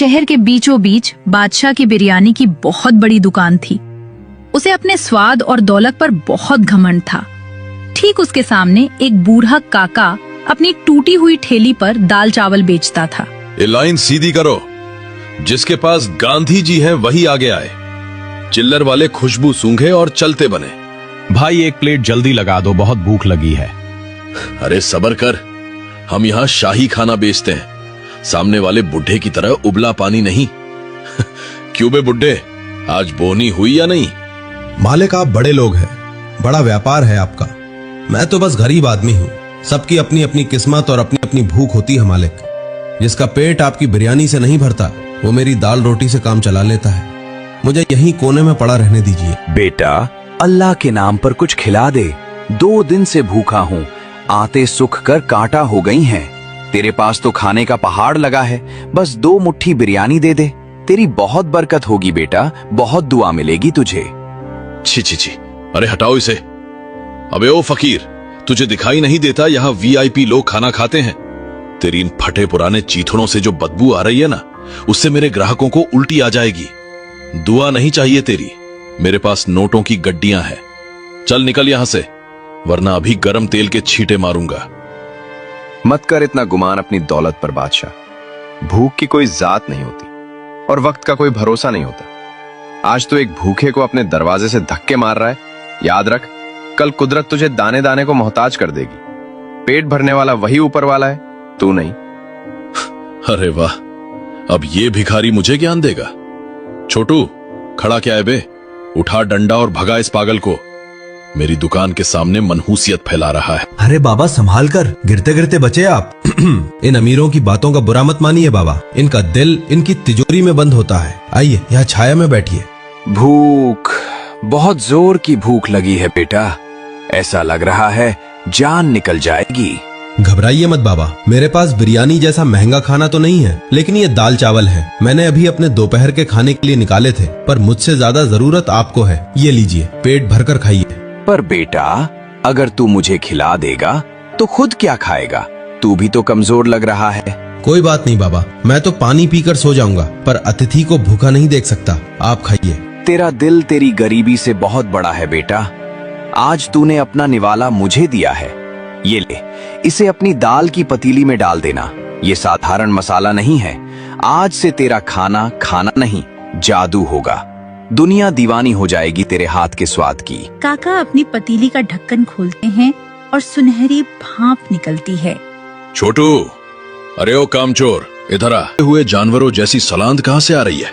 शहर के बीचों बीच बादशाह की बिरयानी की बहुत बड़ी दुकान थी। उसे अपने स्वाद और दौलत पर बहुत घमंड था। ठीक उसके सामने एक बूढ़ा काका अपनी टूटी हुई ठेली पर दाल चावल बेचता था। ये लाइन सीधी करो, जिसके पास गांधी जी है वही आगे आए। चिल्लर वाले खुशबू सूंघे और चलते बने। भाई एक प्लेट जल्दी लगा दो, बहुत भूख लगी है। अरे सबर कर, हम यहाँ शाही खाना बेचते हैं, सामने वाले बुढ़े की तरह उबला पानी नहीं। क्यों बे बुढ़े, आज बोनी हुई या नहीं? मालिक आप बड़े लोग हैं, बड़ा व्यापार है आपका। मैं तो बस गरीब आदमी हूँ। सबकी अपनी अपनी किस्मत और अपनी अपनी भूख होती है मालिक। जिसका पेट आपकी बिरयानी से नहीं भरता वो मेरी दाल रोटी से काम चला लेता है। मुझे यहीं कोने में पड़ा रहने दीजिए। बेटा, अल्लाह के नाम पर कुछ खिला दे। 2 दिन से भूखा हूँ, आते सुख कर कांटा हो गई हैं। तेरे पास तो खाने का पहाड़ लगा है, बस 2 मुट्ठी बिरयानी दे दे। तेरी बहुत बरकत होगी बेटा, बहुत दुआ मिलेगी तुझे। छी छी छी, अरे हटाओ इसे। अबे ओ फकीर, तुझे दिखाई नहीं देता यहाँ वीआईपी लोग खाना खाते हैं? तेरी इन फटे पुराने चीथड़ों से जो बदबू आ रही है ना, उससे मेरे ग्राहकों को उल्टी आ जाएगी। दुआ नहीं चाहिए तेरी, मेरे पास नोटों की गड्डियां हैं। चल निकल यहां से, वरना अभी गरम तेल के छींटे मारूंगा। मत कर इतना गुमान अपनी दौलत पर बादशाह। भूख की कोई जात नहीं होती और वक्त का कोई भरोसा नहीं होता। आज तो एक भूखे को अपने दरवाजे से धक्के मार रहा है। याद रख, कल कुदरत तुझे दाने दाने को मोहताज कर देगी। पेट भरने वाला वही ऊपर वाला है, तू नहीं। अरे वाह, अब ये भिखारी मुझे ज्ञान देगा। छोटू, खड़ा क्या है बे? उठा डंडा और भगा इस पागल को। मेरी दुकान के सामने मनहूसियत फैला रहा है। अरे बाबा संभाल कर, गिरते गिरते बचे आप। इन अमीरों की बातों का बुरा मत मानिए बाबा, इनका दिल इनकी तिजोरी में बंद होता है। आइए यहाँ छाया में बैठिए। भूख, बहुत जोर की भूख लगी है बेटा। ऐसा लग रहा है जान निकल जाएगी। घबराइए मत बाबा, मेरे पास बिरयानी जैसा महंगा खाना तो नहीं है, लेकिन ये दाल चावल है। मैंने अभी अपने दोपहर के खाने के लिए निकाले थे, पर मुझसे ज्यादा जरूरत आपको है। ये लीजिए, पेट भरकर खाइए। पर बेटा, अगर तू मुझे खिला देगा तो खुद क्या खाएगा? तू भी तो कमजोर लग रहा है। कोई बात नहीं बाबा, मैं तो पानी पीकर सो जाऊंगा, पर अतिथि को भूखा नहीं देख सकता। आप खाइए। तेरा दिल तेरी गरीबी से बहुत बड़ा है बेटा। आज तूने अपना निवाला मुझे दिया है। ये ले, इसे अपनी दाल की पतीली में डाल देना। ये साधारण मसाला नहीं है। आज से तेरा खाना खाना नहीं, जादू होगा। दुनिया दीवानी हो जाएगी तेरे हाथ के स्वाद की। काका अपनी पतीली का ढक्कन खोलते हैं और सुनहरी भाप निकलती है। छोटू, अरे ओ कामचोर, इधर आ। हुए जानवरों जैसी सलांद कहां से आ रही है?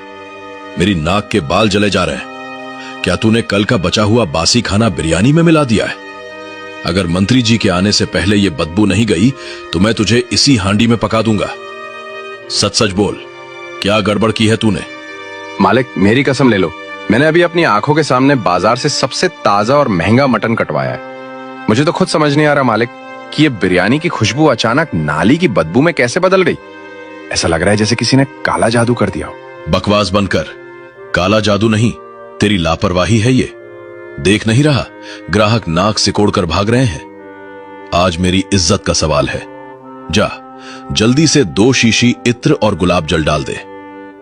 मेरी नाक के बाल जले जा रहे हैं। क्या तूने कल का बचा हुआ बासी खाना बिरयानी में मिला दिया है? अगर मंत्री जी के आने से पहले ये बदबू नहीं गई तो मैं तुझे इसी हांडी में पका दूंगा। सच सच बोल, क्या गड़बड़ की है तूने? मालिक, मेरी कसम ले लो, मैंने अभी अपनी आंखों के सामने बाजार से सबसे ताजा और महंगा मटन कटवाया है। मुझे तो खुद समझ नहीं आ रहा मालिक कि ये बिरयानी की खुशबू अचानक नाली की बदबू में कैसे बदल गई। ऐसा लग रहा है जैसे किसी ने काला जादू कर दिया हो। बकवास बंद कर। काला जादू नहीं, तेरी लापरवाही है ये। देख नहीं रहा, ग्राहक नाक सिकोड़ कर भाग रहे हैं। आज मेरी इज्जत का सवाल है। जा, जल्दी से 2 शीशी इत्र और गुलाब जल डाल दे।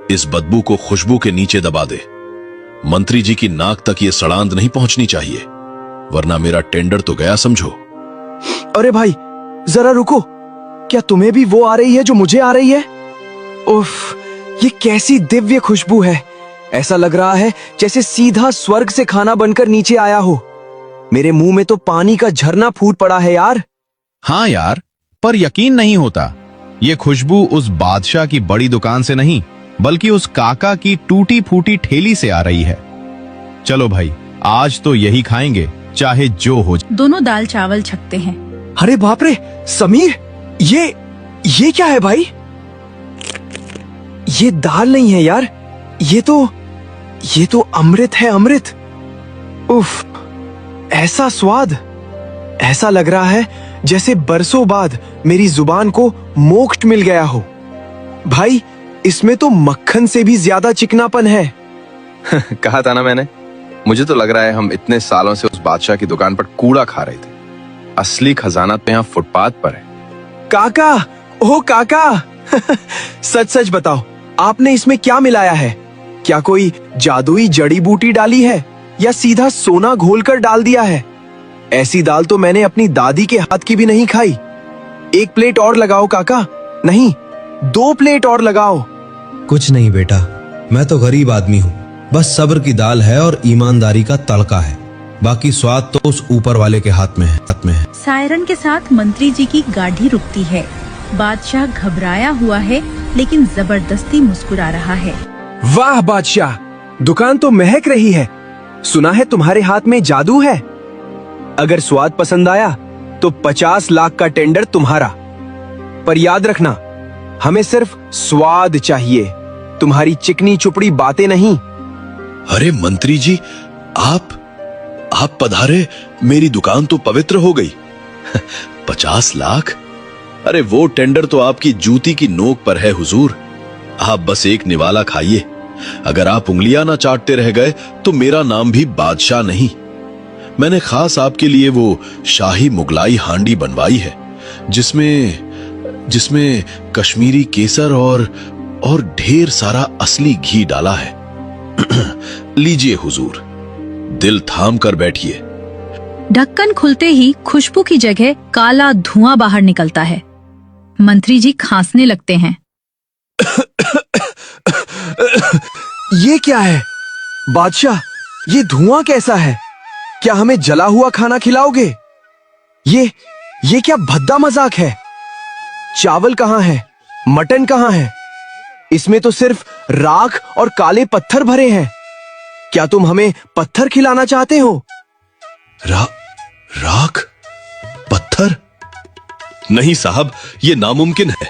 इस बदबू को खुशबू के नीचे दबा दे। मंत्री जी की नाक तक ये सड़ांध नहीं पहुंचनी चाहिए, वरना मेरा टेंडर तो गया समझो। अरे भाई, जरा रुको। क्या तुम्हें भी वो आ रही है जो मुझे आ रही है? उफ, ये कैसी दिव्य खुशबू है। ऐसा लग रहा है जैसे सीधा स्वर्ग से खाना बनकर नीचे आया हो। मेरे मुंह में तो पानी का झरना फूट पड़ा है यार। हाँ यार, पर यकीन नहीं होता। ये खुशबू उस बादशाह की बड़ी दुकान से नहीं, बल्कि उस काका की टूटी फूटी ठेली से आ रही है। चलो भाई, आज तो यही खाएंगे, चाहे जो हो जाए। दोनों दाल चावल छकते हैं। अरे बाप रे समीर, ये क्या है भाई? ये दाल नहीं है यार, ये तो अमृत है, अमृत। उफ, ऐसा स्वाद। ऐसा लग रहा है जैसे बरसों बाद मेरी जुबान को मोक्ष मिल गया हो। भाई, इसमें तो मक्खन से भी ज्यादा चिकनापन है। कहा था ना मैंने, मुझे तो लग रहा है हम इतने सालों से उस बादशाह की दुकान पर कूड़ा खा रहे थे। असली खजाना तो यहाँ फुटपाथ पर है। काका, ओ काका, सच सच बताओ, आपने इसमें क्या मिलाया है? क्या कोई जादुई जड़ी बूटी डाली है या सीधा सोना घोलकर डाल दिया है? ऐसी दाल तो मैंने अपनी दादी के हाथ की भी नहीं खाई। 1 प्लेट और लगाओ काका, नहीं 2 प्लेट और लगाओ। कुछ नहीं बेटा, मैं तो गरीब आदमी हूँ। बस सब्र की दाल है और ईमानदारी का तड़का है। बाकी स्वाद तो उस ऊपर वाले के हाथ में है। सायरन के साथ मंत्री जी की गाड़ी रुकती है। बादशाह घबराया हुआ है लेकिन जबरदस्ती मुस्कुरा रहा है। वाह बादशाह, दुकान तो महक रही है। सुना है तुम्हारे हाथ में जादू है। अगर स्वाद पसंद आया तो 50 लाख का टेंडर तुम्हारा। पर याद रखना, हमें सिर्फ स्वाद चाहिए, तुम्हारी चिकनी चुपड़ी बातें नहीं। अरे मंत्री जी, आप पधारे, मेरी दुकान तो पवित्र हो गई। 50 लाख? अरे वो टेंडर तो आपकी जूती की नोक पर है हुजूर। आप बस एक निवाला खाइए। अगर आप उंगलियां ना चाटते रह गए तो मेरा नाम भी बादशाह नहीं। मैंने खास आपके लिए वो शाही मुगलाई हांडी बनवाई है जिसमें कश्मीरी केसर और ढेर सारा असली घी डाला है। लीजिए हुजूर, दिल थाम कर बैठिए। ढक्कन खुलते ही खुशबू की जगह काला धुआं बाहर निकलता है। मंत्री जी खांसने लगते हैं। ये क्या है बादशाह? ये धुआं कैसा है? क्या हमें जला हुआ खाना खिलाओगे? ये क्या भद्दा मजाक है? चावल कहाँ है? मटन कहाँ है? इसमें तो सिर्फ राख और काले पत्थर भरे हैं। क्या तुम हमें पत्थर खिलाना चाहते हो? राख? पत्थर? नहीं साहब, ये नामुमकिन है।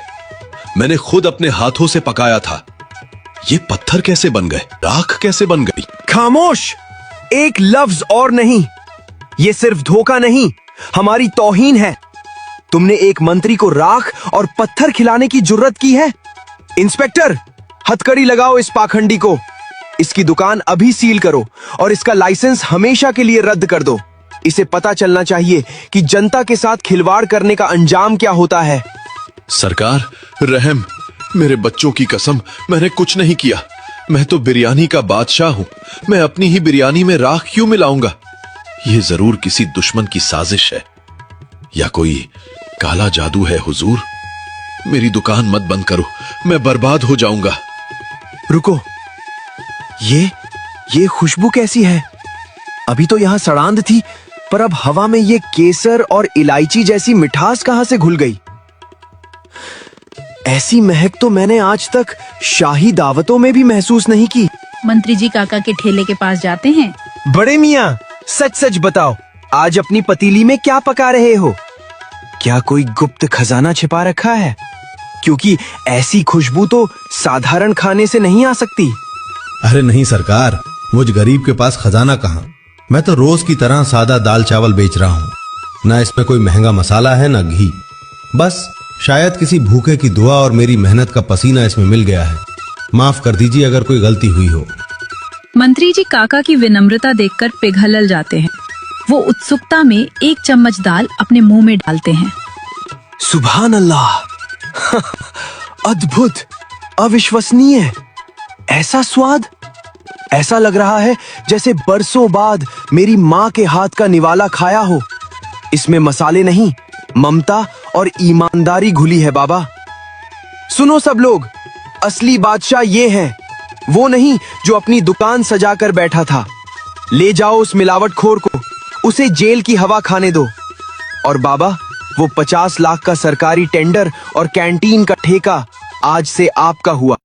मैंने खुद अपने हाथों से पकाया था। ये पत्थर कैसे बन गए? राख कैसे बन गई? खामोश! एक लफ्ज और नहीं। ये सिर्फ धोखा नहीं, हमारी तौहीन है। तुमने एक मंत्री को राख और पत्थर खिलाने की जुर्रत की है। इंस्पेक्टर, हथकड़ी लगाओ इस पाखंडी को। इसकी दुकान अभी सील करो और इसका लाइसेंस हमेशा के लिए रद्द कर दो। इसे पता चलना चाहिए कि जनता के साथ खिलवाड़ करने का अंजाम क्या होता है। सरकार, रहम, मेरे बच्चों की कसम, मैंने कुछ नहीं किया। मैं तो बिरयानी का बादशाह हूं। मैं अपनी ही बिरयानी में राख क्यों मिलाऊंगा? यह जरूर किसी दुश्मन की साजिश है या कोई काला जादू है हुजूर। मेरी दुकान मत बंद करो, मैं बर्बाद हो जाऊंगा। रुको, ये खुशबू कैसी है? अभी तो यहां सड़ांध थी, पर अब हवा में ये केसर और इलायची जैसी मिठास कहां से घुल गई? ऐसी महक तो मैंने आज तक शाही दावतों में भी महसूस नहीं की। मंत्री जी काका के ठेले के पास जाते हैं। बड़े मियां, सच सच बताओ, आज अपनी पतीली में क्या पका रहे हो? क्या कोई गुप्त खजाना छिपा रखा है? क्योंकि ऐसी खुशबू तो साधारण खाने से नहीं आ सकती। अरे नहीं सरकार, मुझ गरीब के पास खजाना कहाँ। मैं तो रोज की तरह सादा दाल चावल बेच रहा हूँ। ना इसमें कोई महंगा मसाला है ना घी। बस शायद किसी भूखे की दुआ और मेरी मेहनत का पसीना इसमें मिल गया है। माफ कर दीजिए अगर कोई गलती हुई हो। मंत्री जी काका की विनम्रता देखकर पिघल जाते हैं। वो उत्सुकता में 1 चम्मच दाल अपने मुंह में डालते हैं। सुभान अल्लाह! अद्भुत, अविश्वसनीय। ऐसा स्वाद! ऐसा लग रहा है जैसे बरसों बाद मेरी माँ के हाथ का निवाला खाया हो। इसमें मसाले नहीं, ममता और ईमानदारी घुली है बाबा। सुनो सब लोग, असली बादशाह ये है, वो नहीं जो अपनी दुकान सजाकर बैठा था। ले जाओ उस मिलावटखोर को, उसे जेल की हवा खाने दो। और बाबा, वो 50 लाख का सरकारी टेंडर और कैंटीन का ठेका आज से आपका हुआ।